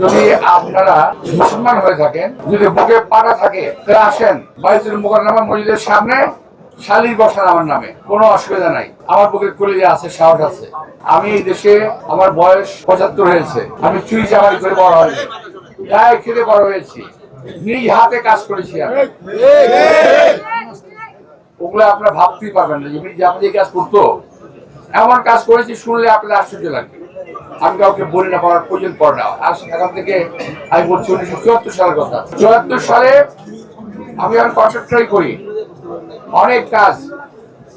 যদি আপনারা মুসলমান হয়ে থাকেন, যদি বুকে পাটা থাকে, তাহলে আসেন বাইতুল মুকাররমা মসজিদের সামনে শালির বসান আমার নামে, কোনো অসুবিধা নাই। আমার বুকের কলিজা আছে, সাহস আছে। আমি এই দেশে আমার বয়স 75 হয়েছে। আমি চুরি চামারি করে বড় হয়নি, গায়ে খেতে বড় হয়েছি, নিজ হাতে কাজ করেছি আমি। ওগুলো আপনারা ভাবতেই পারবেন না যে আপনি এই কাজ করতো, এমন কাজ করেছি শুনলে আপনার আশ্চর্য লাগবে। আমি কাউকে বলি না, পড়ার প্রয়োজন পড়ে না। আর সেখান থেকে আমি বলছি 1974 সালের কথা। 74 সালে আমি এখন কন্ট্রাক্টরি করি, অনেক কাজ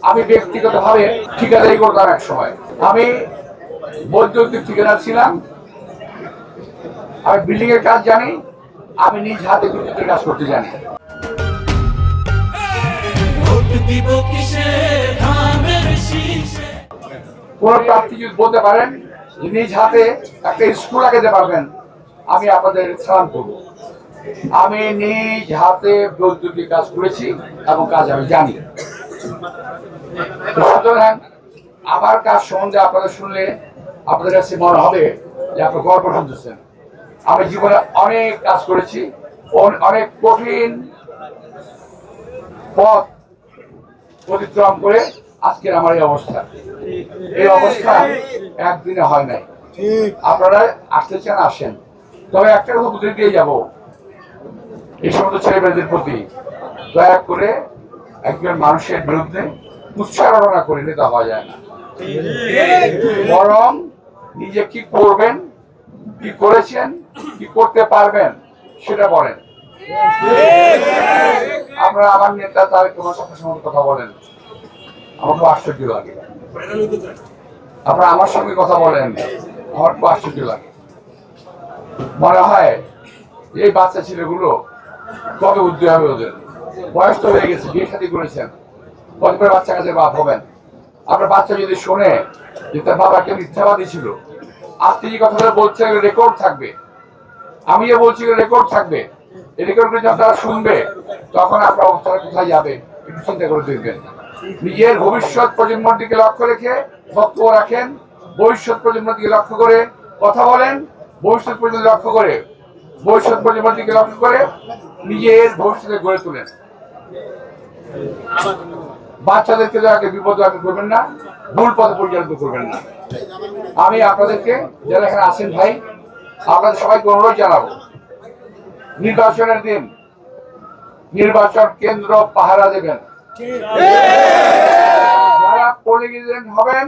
আমি ব্যক্তিগতভাবে ঠিকাদারি করতাম। এক সময় আমি বৈদ্যুতিক ঠিকাদার ছিলাম, আমি বিল্ডিং এর কাজ জানি, আমি নিজ হাতে বিদ্যুতের কাজ করতে জানি। কোন প্রার্থী যদি বলতে পারেন যে নিজ হাতে একটা স্কুল লাগাতে পারবেন, আমি আপনাদের সালাম করবো। আমি নিজ হাতে বৈদ্যুতিক কাজ করেছি এবং কাজ আমি জানি। সুতরাং আমার কাজ সম্বন্ধে আপনাদের শুনলে আপনাদের কাছে মনে হবে যে আপনার গল্প শুনতেছেন। আমি জীবনে অনেক কাজ করেছি, অনেক কঠিন পথ অতিক্রম করে আজকের আমার এই অবস্থা। এই অবস্থা একদিনে হয় নাই। আপনারা আসতে চান আসেন, তবে একটা কথা বুঝে দিয়ে যাবো, এই সমস্ত ছেলেমেয়েদের প্রতি দয়া করে একজন মানুষের বিরুদ্ধে উচ্চারণা করে নেতা হওয়া যায় না। বরং নিজে কি করবেন, কি করেছেন, কি করতে পারবেন সেটা বলেন। আপনারা আমার নেতা তারেক রহমান সম্পর্কে কথা বলেন, আমার খুব আশ্চর্য লাগে। আপনারা আমার সঙ্গে কথা বলেন, আমার খুব আশ্চর্য লাগে। মনে হয় এই বাচ্চা ছেলেগুলো কবে উদ্যোগ হবে? ওদের বয়স তো হয়ে গেছে, বিয়ে শাদী করেছেন, কত করে বাচ্চা কাছে বাপ হবেন? আপনার বাচ্চা যদি শোনে যে তার বাবা কেউ মিথ্যাবাদী ছিল, আজকে যে কথাটা বলছে রেকর্ড থাকবে, আমি যে বলছি রেকর্ড থাকবে, এই রেকর্ড করে যখন তারা শুনবে তখন আপনার অবস্থাটা কোথায় যাবে একটু চিন্তা করে দেখবেন। নিজের ভবিষ্যৎ প্রজন্মের দিকে লক্ষ্য রেখে বক্তব্য রাখেন, ভবিষ্যৎ প্রজন্মের দিকে লক্ষ্য করে কথা বলেন, ভবিষ্যৎ প্রজন্ম লক্ষ্য করে ভবিষ্যৎ প্রজন্মের দিকে লক্ষ্য করে নিজের ভবিষ্যতে গড়ে তোলেন। বাচ্চাদেরকে আগে বিপদ করবেন না, ভুল পথে পরিচালিত করবেন না। আমি আপনাদেরকে যারা এখানে আছেন ভাই, আপনাদের সবাইকে অনুরোধ জানাবো, নির্বাচনের দিন নির্বাচন কেন্দ্র পাহারা দেবেন। যারা পোলিং এজেন্ট হবেন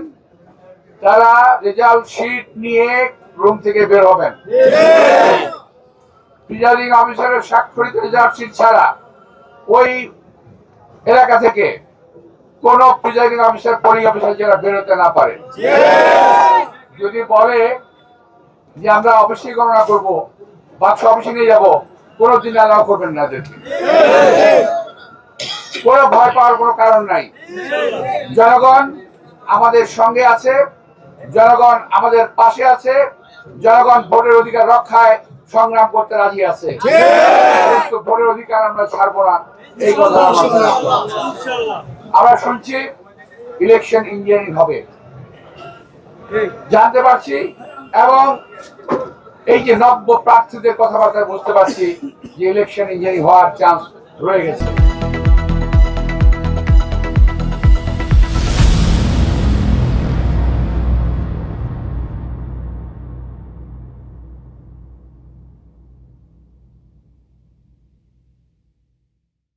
তারা রেজাল্ট শিট নিয়ে রুম থেকে বের হবেন। প্রিজাইডিং অফিসারের স্বাক্ষরিত রেজাল্ট শিট ছাড়া ওই এলাকা থেকে কোন প্রিজাইডিং অফিসার পোলিং অফিসার যারা বেরোতে না পারে। যদি বলে যে আমরা অফিসে গণনা করবো, বাক্স অফিসে নিয়ে যাবো, কোনোদিন অ্যালাউ করবেন না এদেরকে। কোনো ভয় পাওয়ার কোনো কারণ নাই। জনগণ আমাদের সঙ্গে আছে, জনগণ আমাদের পাশে আছে, জনগণ ভোটের অধিকার রক্ষায় সংগ্রাম করতে রাজি আছে। ভোটের অধিকার আমরা ছাড়বো না, এই কথা আমরা শুনছি। ইলেকশন ইঞ্জিনিয়ারিং হবে জানতে পারছি, এবং এই যে নব্য প্রার্থীদের কথাবার্তা বুঝতে পারছি যে ইলেকশন ইঞ্জিনিয়ারিং হওয়ার চান্স রয়ে গেছে।